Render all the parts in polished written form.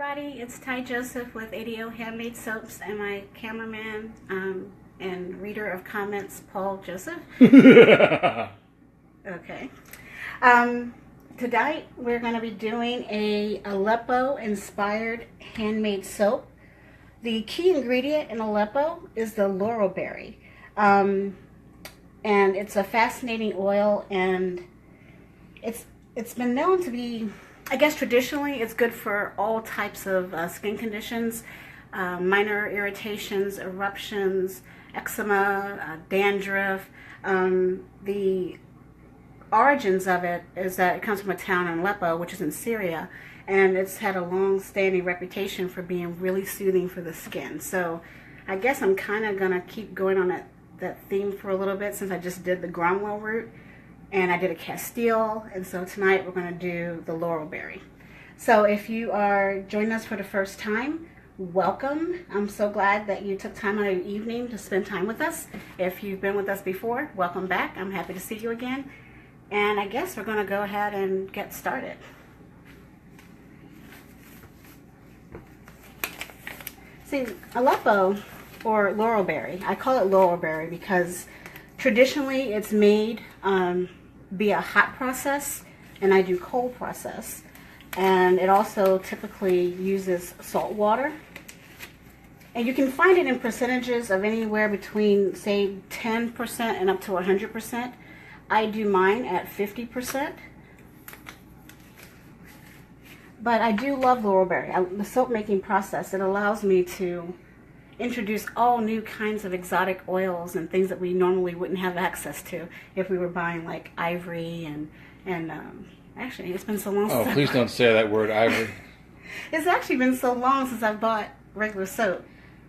everybody, it's Ty Joseph with ADO Handmade Soaps and my cameraman and reader of comments, Paul Joseph. Okay. Tonight we're going to be doing a Aleppo inspired handmade soap. The key ingredient in Aleppo is the laurel berry. And it's a fascinating oil, and it's been known to be, I guess traditionally, it's good for all types of skin conditions, minor irritations, eruptions, eczema, dandruff. The origins of it is that it comes from a town in Aleppo, which is in Syria, and it's had a long-standing reputation for being really soothing for the skin. So I guess I'm kind of going to keep going on that theme for a little bit, since I just did the Gromwell root and I did a Castile, and so tonight we're going to do the laurel berry. So if you are joining us for the first time, welcome. I'm so glad that you took time out of your evening to spend time with us. If you've been with us before, welcome back. I'm happy to see you again. And I guess we're going to go ahead and get started. See, Aleppo, or laurel berry, I call it laurel berry because traditionally it's made via hot process, and I do cold process. And it also typically uses salt water. And you can find it in percentages of anywhere between, say, 10% and up to 100%. I do mine at 50%. But I do love laurel berry. The soap making process, it allows me to introduce all new kinds of exotic oils and things that we normally wouldn't have access to if we were buying like ivory and actually it's been so long since please don't say that word, ivory. It's actually been so long since I've bought regular soap.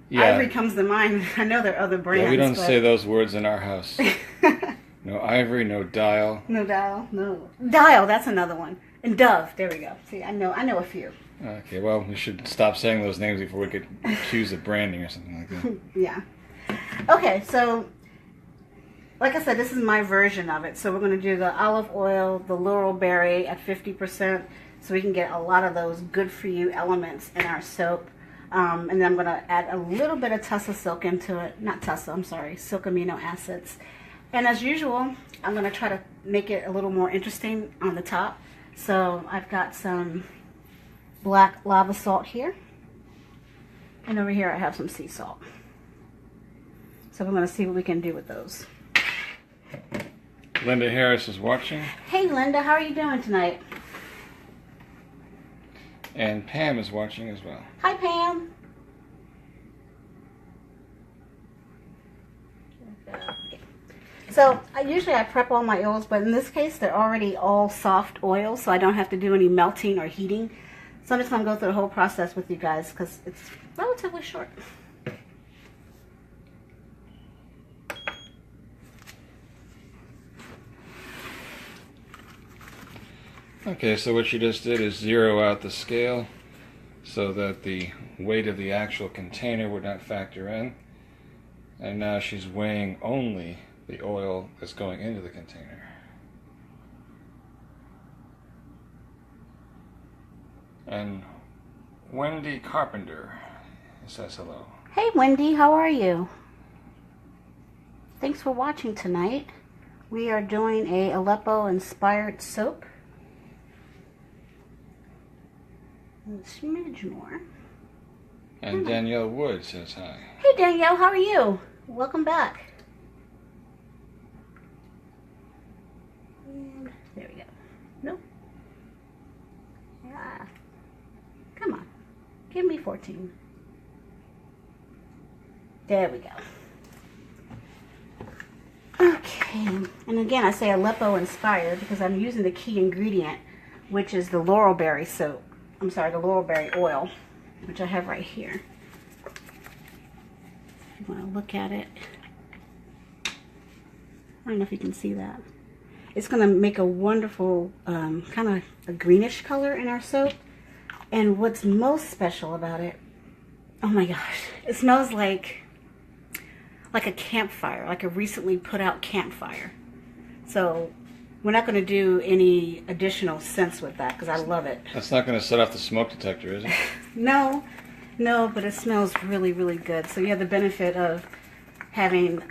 Yeah. Ivory comes to mind. I know there are other brands. Yeah, we don't say those words in our house. No ivory, no dial. No dial, no. Dial, that's another one. And Dove, there we go. See, I know a few. Okay, well, we should stop saying those names before we get accused of branding or something like that. Yeah. Okay, so like I said, this is my version of it. So we're going to do the olive oil, the laurel berry at 50%, so we can get a lot of those good for you elements in our soap. And then I'm going to add a little bit of Tussa Silk into it. Not Tussa, I'm sorry, Silk amino acids. And as usual, I'm going to try to make it a little more interesting on the top. So I've got some black lava salt here, and over here I have some sea salt. So we're going to see what we can do with those. Linda Harris is watching. Hey Linda, how are you doing tonight? And Pam is watching as well. Hi Pam. So usually I prep all my oils, but in this case they're already all soft oils, so I don't have to do any melting or heating. So I'm just going to go through the whole process with you guys because it's relatively short. Okay, so what she just did is zero out the scale so that the weight of the actual container would not factor in. And now she's weighing only the oil that's going into the container. And Wendy Carpenter says hello. Hey Wendy, how are you? Thanks for watching tonight. We are doing a Aleppo inspired soap. And a smidge more. And Danielle Wood says hi. Hey Danielle, how are you? Welcome back. And there we go. Nope. Yeah. Come on. Give me 14. There we go. Okay. And again, I say Aleppo inspired because I'm using the key ingredient, which is the laurel berry soap. I'm sorry, the laurel berry oil, which I have right here. If you want to look at it. I don't know if you can see that. It's going to make a wonderful kind of a greenish color in our soap. And what's most special about it, oh my gosh, it smells like a campfire, like a recently put out campfire. So we're not going to do any additional scents with that because I love it. That's not going to set off the smoke detector, is it? No, but it smells really, really good. So you have the benefit of having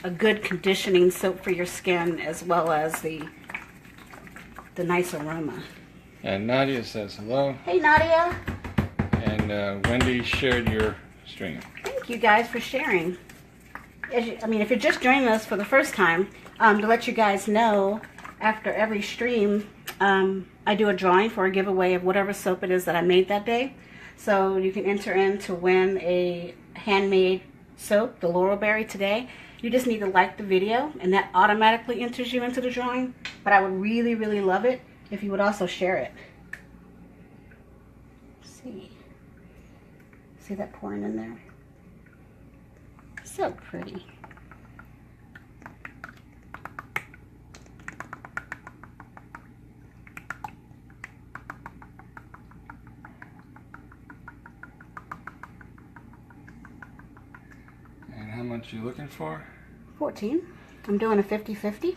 a good conditioning soap for your skin, as well as the nice aroma. And Nadia says hello. Hey, Nadia. And Wendy shared your stream. Thank you guys for sharing. If you're just joining us for the first time, to let you guys know, after every stream, I do a drawing for a giveaway of whatever soap it is that I made that day. So you can enter in to win a handmade soap, the Laurel Berry today. You just need to like the video, and that automatically enters you into the drawing. But I would really, really love it if you would also share it. See that pouring in there? So pretty. And how much are you looking for? 14. I'm doing a 50-50.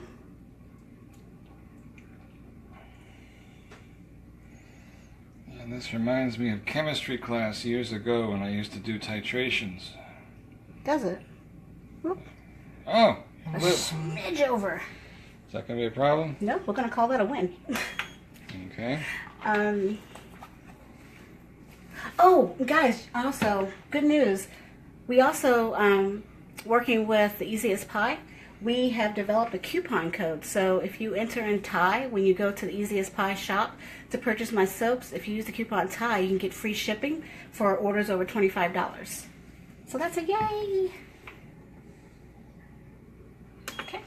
And this reminds me of chemistry class years ago when I used to do titrations. Does it? Whoop. Oh! A smidge over. Is that going to be a problem? Nope, we're going to call that a win. Okay. Oh, guys, also, good news. We also, working with the Easiest Pie, we have developed a coupon code. So if you enter in TIE when you go to the Easiest Pie shop to purchase my soaps, if you use the coupon TIE, you can get free shipping for orders over $25. So that's a yay! Okay.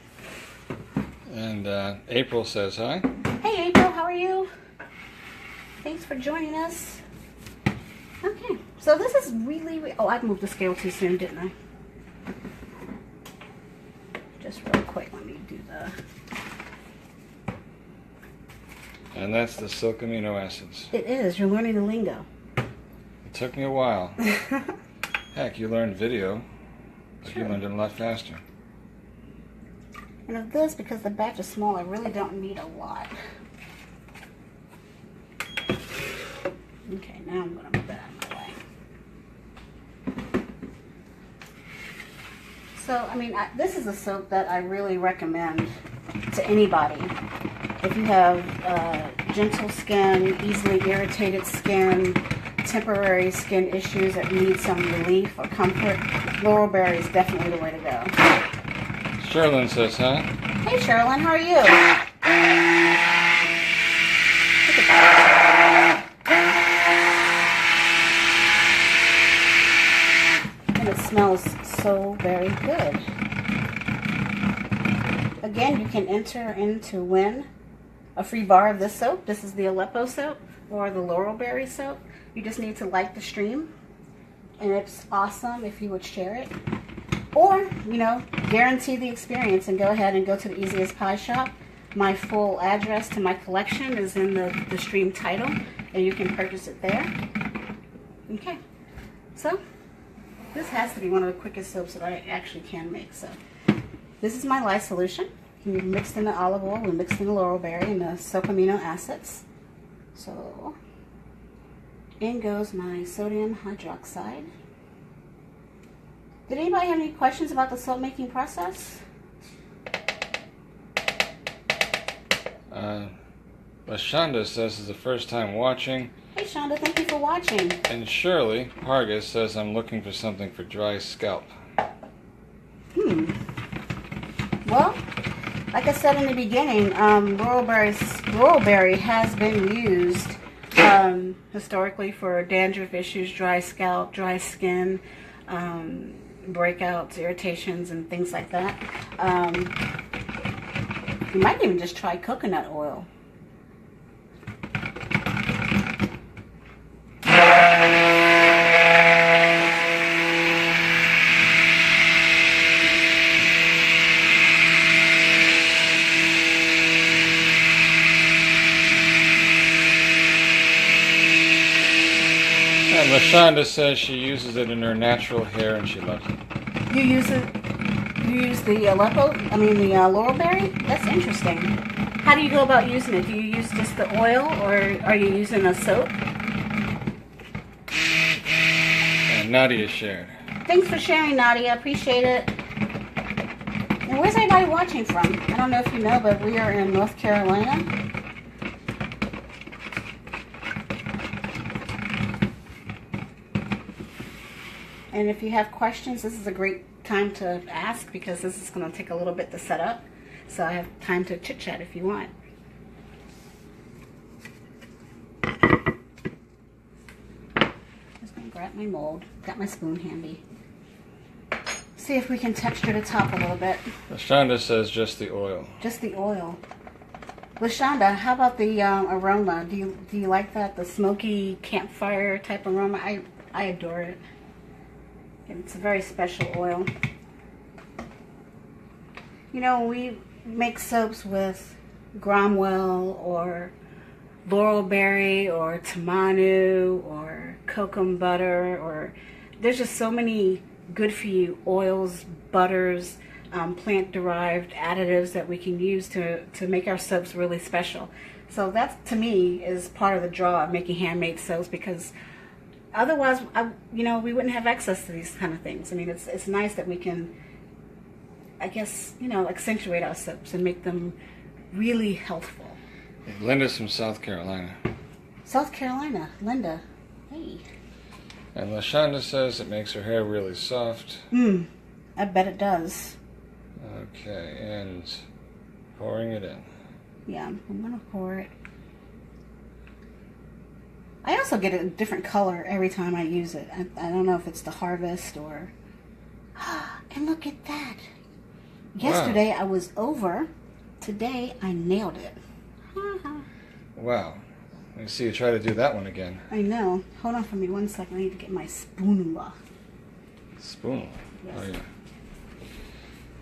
And April says hi. Hey April, how are you? Thanks for joining us. Okay, so this is really, oh, I moved the scale too soon, didn't I? Just real quick, let me do the... And that's the silk amino acids. It is, you're learning the lingo. It took me a while. Heck, you learned video, but Sure. you learned it a lot faster. And of this, because the batch is small, I really don't need a lot. Okay, now I'm going to move that out of my way. So, this is a soap that I really recommend to anybody. If you have gentle skin, easily irritated skin, temporary skin issues that need some relief or comfort, Laurel Berry is definitely the way to go. Sherilyn says hi. Hey Sherilyn, how are you? Look at that. And it smells so very good. Again, you can enter in to win a free bar of this soap. This is the Aleppo soap or the Laurel Berry soap. You just need to like the stream, and it's awesome if you would share it. Or, guarantee the experience and go ahead and go to the Easiest Pie shop. My full address to my collection is in the stream title, and you can purchase it there. Okay, so this has to be one of the quickest soaps that I actually can make. So this is my lye solution. We mixed in the olive oil, we mixed in the laurel berry and the silk amino acids. So in goes my sodium hydroxide. Did anybody have any questions about the soap making process? Shonda says this is the first time watching. Hey Shonda, thank you for watching. And Shirley Pargas says I'm looking for something for dry scalp. Well, like I said in the beginning, Laurel Berry has been used historically for dandruff issues, dry scalp, dry skin, breakouts, irritations, and things like that. You might even just try coconut oil. And LaShonda says she uses it in her natural hair and she loves it. You use the Aleppo, the Laurel Berry? That's interesting. How do you go about using it? Do you use just the oil, or are you using a soap? And Nadia shared. Thanks for sharing, Nadia. Appreciate it. And where's everybody watching from? I don't know if you know, but we are in North Carolina. And if you have questions, this is a great time to ask because this is going to take a little bit to set up. So I have time to chit-chat if you want. Just going to grab my mold. Got my spoon handy. See if we can texture the top a little bit. LaShonda says just the oil. Just the oil. LaShonda, how about the aroma? Do you like that? The smoky campfire type aroma? I adore it. It's a very special oil. You know, we make soaps with Gromwell or Laurel Berry or Tamanu or kokum butter, or there's just so many good for you oils, butters, plant-derived additives that we can use to make our soaps really special. So that, to me, is part of the draw of making handmade soaps, because otherwise, we wouldn't have access to these kind of things. I mean, it's nice that we can, I guess, accentuate our soaps and make them really healthful. Linda's from South Carolina. South Carolina, Linda. Hey. And LaShonda says it makes her hair really soft. I bet it does. Okay, and pouring it in. Yeah, I'm gonna pour it. I also get a different color every time I use it. I don't know if it's the harvest or... And look at that. Yesterday I was over. Today I nailed it. Wow. Let me see you try to do that one again. I know. Hold on for me 1 second. I need to get my spoonula. Spoon? Yes. Oh,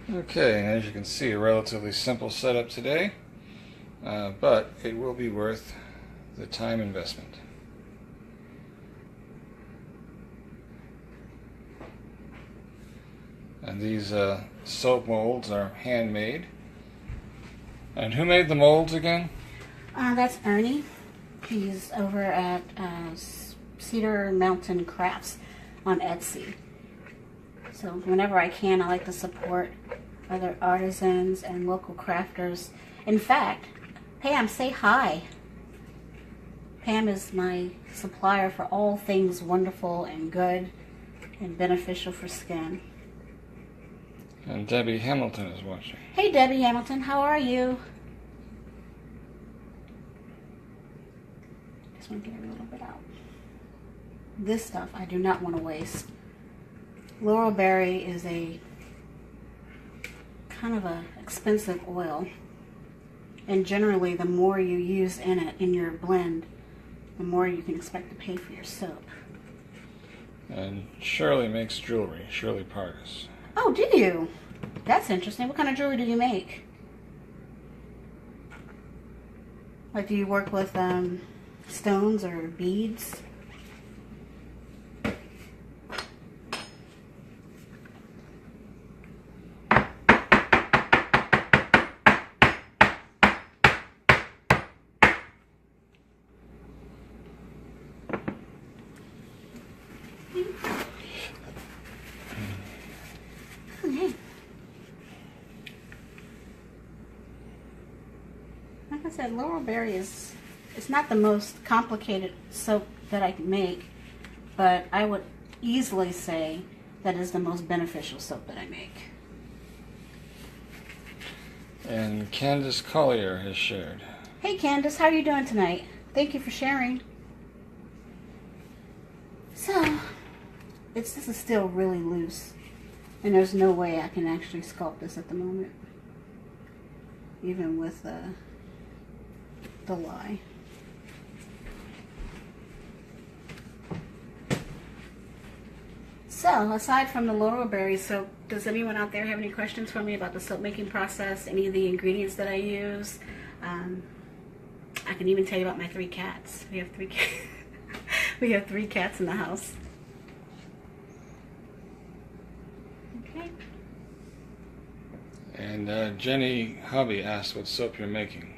yeah. Okay, and as you can see, a relatively simple setup today, but it will be worth the time investment. And these soap molds are handmade. And who made the molds again? That's Ernie. He's over at Cedar Mountain Crafts on Etsy. So whenever I can, I like to support other artisans and local crafters. In fact, Pam, say hi. Pam is my supplier for all things wonderful and good and beneficial for skin. And Debbie Hamilton is watching. Hey Debbie Hamilton, how are you? Just want to get a little bit out. This stuff I do not want to waste. Laurel Berry is a kind of a expensive oil, and generally the more you use in it in your blend, the more you can expect to pay for your soap. And Shirley makes jewelry. Shirley Partis. Oh, do you? That's interesting. What kind of jewelry do you make? Like, do you work with stones or beads? Like I said, Laurel Berry it's not the most complicated soap that I can make, but I would easily say that is the most beneficial soap that I make. And Candace Collier has shared. Hey Candace, how are you doing tonight? Thank you for sharing. So, this is still really loose, and there's no way I can actually sculpt this at the moment, even with the lye. So, aside from the Laurel Berry soap, does anyone out there have any questions for me about the soap making process, any of the ingredients that I use? I can even tell you about my 3 cats. We have 3 cats. We have 3 cats in the house. Okay. And Jenny Hobby asked what soap you're making.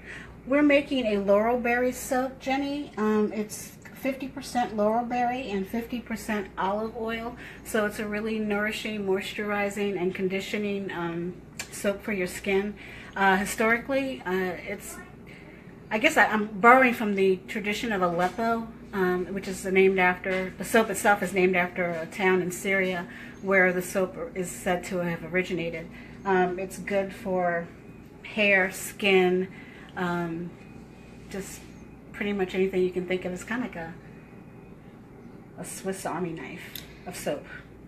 We're making a Laurel Berry soap, Jenny. It's 50% laurel berry and 50% olive oil. So it's a really nourishing, moisturizing, and conditioning soap for your skin. Historically, I guess I'm borrowing from the tradition of Aleppo, which is named after, the soap itself is named after a town in Syria where the soap is said to have originated. It's good for hair, skin, just pretty much anything you can think of. It's kind of like a Swiss Army knife of soap.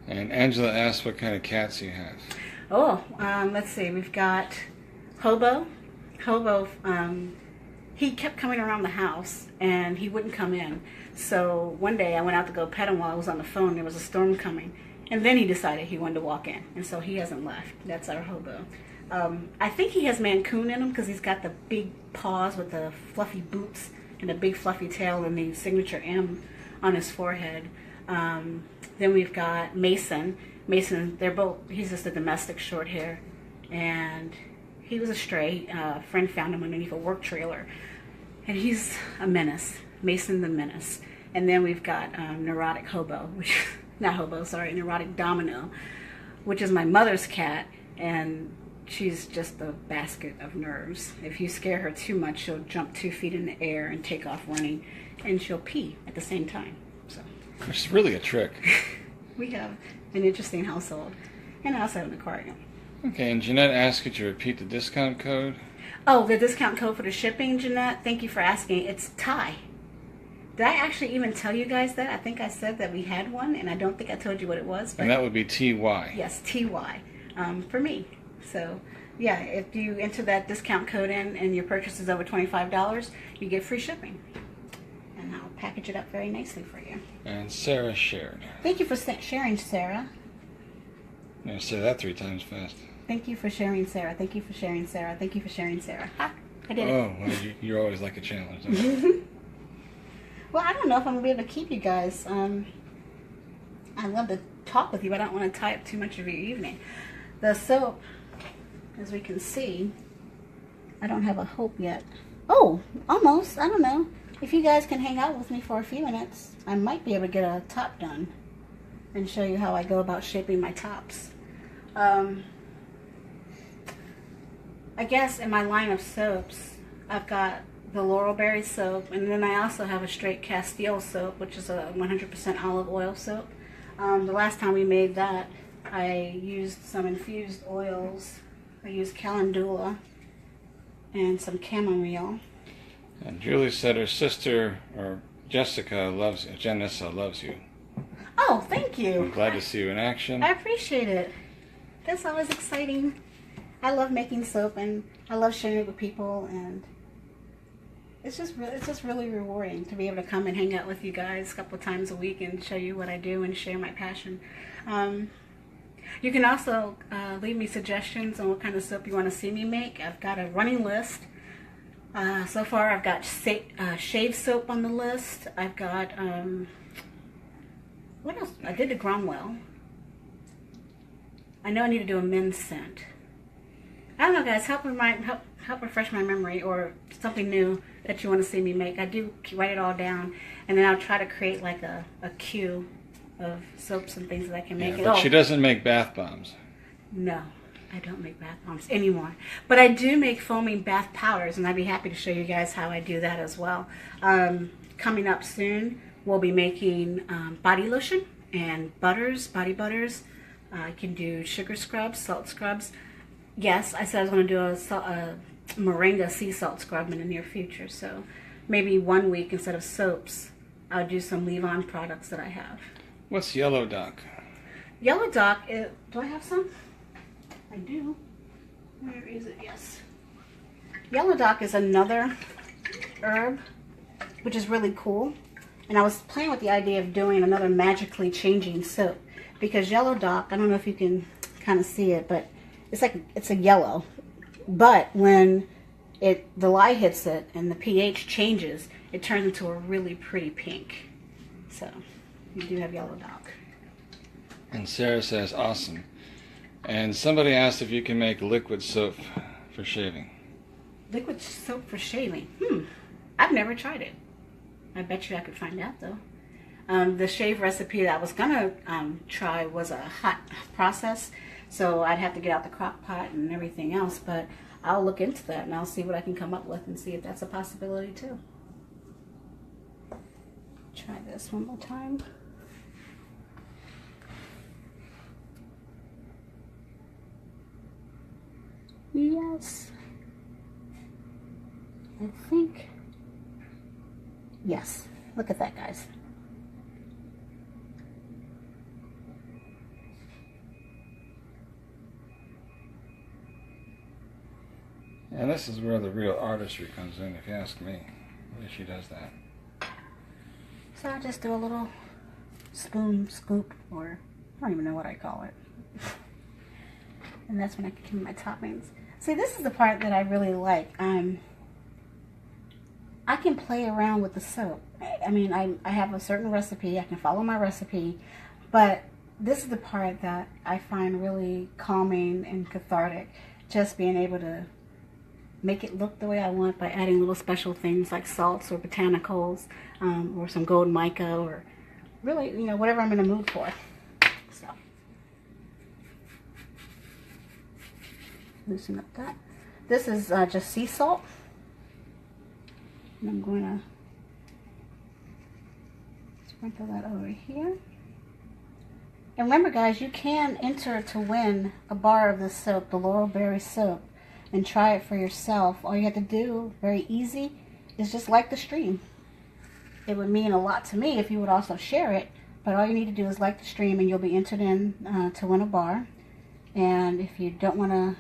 And Angela asked what kind of cats you have. Oh, let's see. We've got Hobo. Hobo, he kept coming around the house and he wouldn't come in. So one day I went out to go pet him while I was on the phone. There was a storm coming. And then he decided he wanted to walk in. And so he hasn't left. That's our Hobo. I think he has Mancoon in him because he's got the big paws with the fluffy boots and the big fluffy tail and the signature M on his forehead. Then we've got Mason. Mason, he's just a domestic short hair. And he was a stray. A friend found him underneath a work trailer. And he's a menace. Mason the Menace. And then we've got Neurotic Hobo, Neurotic Domino, which is my mother's cat. And she's just a basket of nerves. If you scare her too much, she'll jump 2 feet in the air and take off running. And she'll pee at the same time. So, which is really a trick. We have an interesting household. And I also have an aquarium. Okay, and Jeanette asked you to repeat the discount code. Oh, the discount code for the shipping, Jeanette? Thank you for asking. It's TIE. Did I actually even tell you guys that? I think I said that we had one, and I don't think I told you what it was. But and that would be TY. Yes, TY, for me. So, yeah, if you enter that discount code in and your purchase is over $25, you get free shipping. And I'll package it up very nicely for you. And Sarah shared. Thank you for sharing, Sarah. Now say that 3 times fast. Thank you for sharing, Sarah. Thank you for sharing, Sarah. Thank you for sharing, Sarah. Ha, I did it. Oh, well, you're always like a challenge. Well, I don't know if I'm going to be able to keep you guys. I love to talk with you, but I don't want to tie up too much of your evening. The soap, as we can see, I don't have a hope yet. Oh, almost. I don't know. If you guys can hang out with me for a few minutes, I might be able to get a top done and show you how I go about shaping my tops. I guess in my line of soaps, I've got the Laurel Berry soap, and then I also have a straight Castile soap, which is a 100% olive oil soap. The last time we made that, I used some infused oils. I used calendula and some chamomile. And Julie said her sister, or Janessa loves you. Oh, thank you. I'm glad to see you in action. I appreciate it. That's always exciting. I love making soap, and I love sharing it with people, and it's just really rewarding to be able to come and hang out with you guys a couple of times a week and show you what I do and share my passion. You can also leave me suggestions on what kind of soap you want to see me make. I've got a running list. So far, I've got shave soap on the list. I've got what else? I did the Cromwell. I know I need to do a men's scent. I don't know, guys. Help refresh my memory, or something new that you want to see me make. I do write it all down, and then I'll try to create like a queue of soaps and things that I can make. Yeah, but she doesn't make bath bombs. No, I don't make bath bombs anymore. But I do make foaming bath powders, and I'd be happy to show you guys how I do that as well. Coming up soon, we'll be making body lotion and body butters. I can do sugar scrubs, salt scrubs. Yes, I said I was going to do a moringa sea salt scrub in the near future. So maybe 1 week instead of soaps, I'll do some leave-on products that I have. What's Yellow Dock? Yellow Dock, do I have some? I do. Where is it? Yes. Yellow Dock is another herb, which is really cool. And I was playing with the idea of doing another magically changing soap. Because Yellow Dock, I don't know if you can kind of see it, but it's a yellow. But when the light hits it and the pH changes, it turns into a really pretty pink. So you do have Yellow Dock. And Sarah says, awesome. And somebody asked if you can make liquid soap for shaving. Liquid soap for shaving? I've never tried it. I bet you I could find out though. The shave recipe that I was gonna try was a hot process, so I'd have to get out the crock pot and everything else, but I'll look into that and I'll see what I can come up with and see if that's a possibility too. Try this one more time. Yes. I think. Yes. Look at that, guys. And this is where the real artistry comes in, if you ask me. The way she does that. So I just do a little spoon scoop, or I don't even know what I call it. And that's when I can do my toppings. See, this is the part that I really like. I can play around with the soap. I mean, I have a certain recipe. I can follow my recipe. But this is the part that I find really calming and cathartic. Just being able to make it look the way I want by adding little special things like salts or botanicals, or some gold mica, or really, you know, whatever I'm in the mood for. So, loosen up that. This is just sea salt. And I'm going to sprinkle that over here. And remember, guys, you can enter to win a bar of this soap, the Laurel Berry soap, and try it for yourself. All you have to do, very easy, is just like the stream. It would mean a lot to me if you would also share it, but all you need to do is like the stream and you'll be entered in to win a bar. And if you don't want to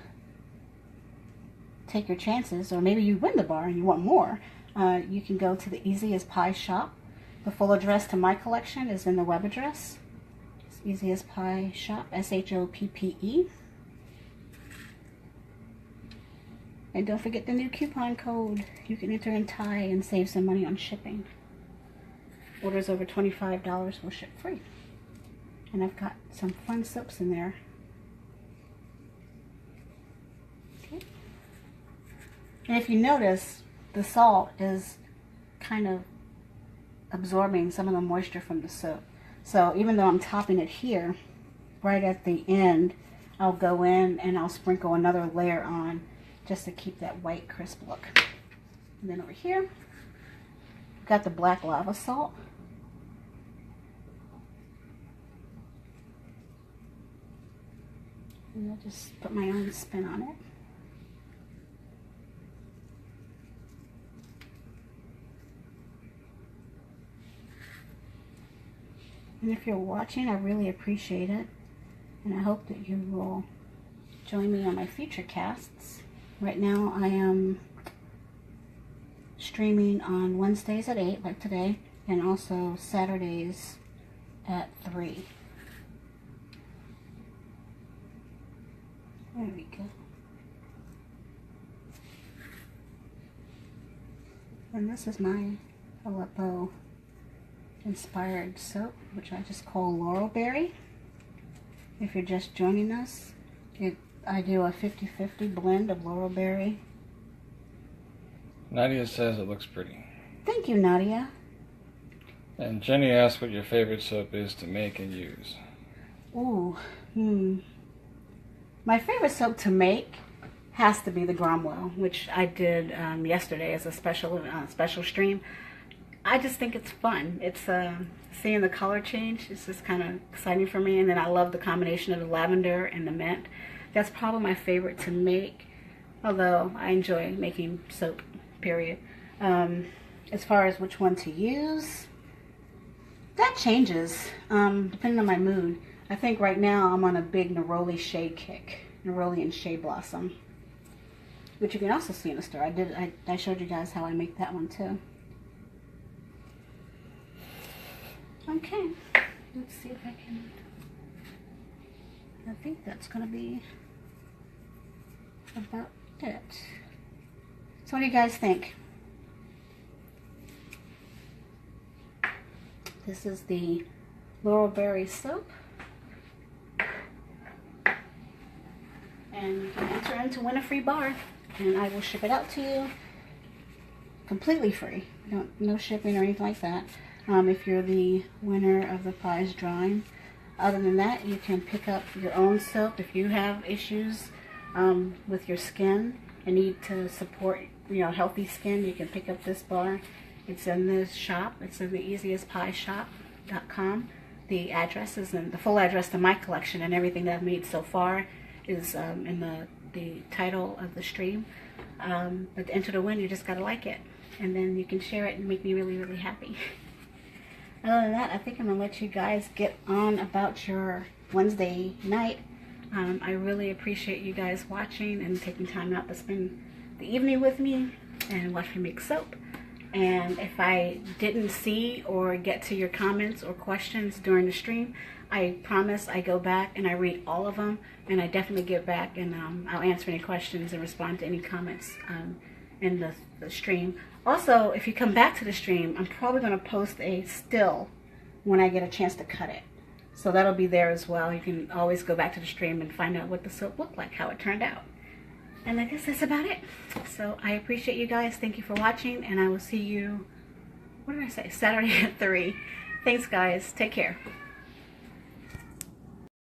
take your chances, or maybe you win the bar and you want more, you can go to the Easy as Pie shop. The full address to my collection is in the web address. It's Easy as Pie shop, SHOPPE. And don't forget the new coupon code. You can enter in Thai and save some money on shipping. Orders over $25 will ship free. And I've got some fun soaps in there. Okay. And if you notice, the salt is kind of absorbing some of the moisture from the soap. So even though I'm topping it here, right at the end, I'll go in and I'll sprinkle another layer on, just to keep that white, crisp look. And then over here, got the black lava salt. And I'll just put my own spin on it. And if you're watching, I really appreciate it. And I hope that you will join me on my future casts. Right now I am streaming on Wednesdays at 8, like today, and also Saturdays at 3. There we go. And this is my Aleppo inspired soap, which I just call Laurel Berry. If you're just joining us, I do a 50-50 blend of Laurel Berry. Nadia says it looks pretty. Thank you, Nadia. And Jenny asked what your favorite soap is to make and use. Ooh, My favorite soap to make has to be the Gromwell, which I did yesterday as a special stream. I just think it's fun. It's seeing the color change. It's just kind of exciting for me. And then I love the combination of the lavender and the mint. That's probably my favorite to make, although I enjoy making soap, period. As far as which one to use, that changes depending on my mood. I think right now I'm on a big neroli shea kick, neroli and shea blossom, which you can also see in the store. I showed you guys how I make that one too. Okay, let's see if I can. I think that's going to be about it. So what do you guys think? This is the Laurel Berry soap. And you can enter in to win a free bar. And I will ship it out to you completely free. No shipping or anything like that. If you're the winner of the prize drawing. Other than that, you can pick up your own soap if you have issues with your skin and need to support, healthy skin. You can pick up this bar. It's in this shop. It's in the easiestpieshop.com. The address is in the full address to my collection, and everything that I've made so far is in the title of the stream. But to enter to win, you just gotta like it, and then you can share it and make me really, really happy. Other than that, I think I'm going to let you guys get on about your Wednesday night. I really appreciate you guys watching and taking time out to spend the evening with me and watch me make soap. And if I didn't see or get to your comments or questions during the stream, I promise I go back and I read all of them, and I definitely get back and I'll answer any questions and respond to any comments in the stream. Also, if you come back to the stream, I'm probably going to post a still when I get a chance to cut it. So that'll be there as well. You can always go back to the stream and find out what the soap looked like, how it turned out. And I guess that's about it. So I appreciate you guys. Thank you for watching, and I will see you, what did I say, Saturday at 3. Thanks, guys. Take care.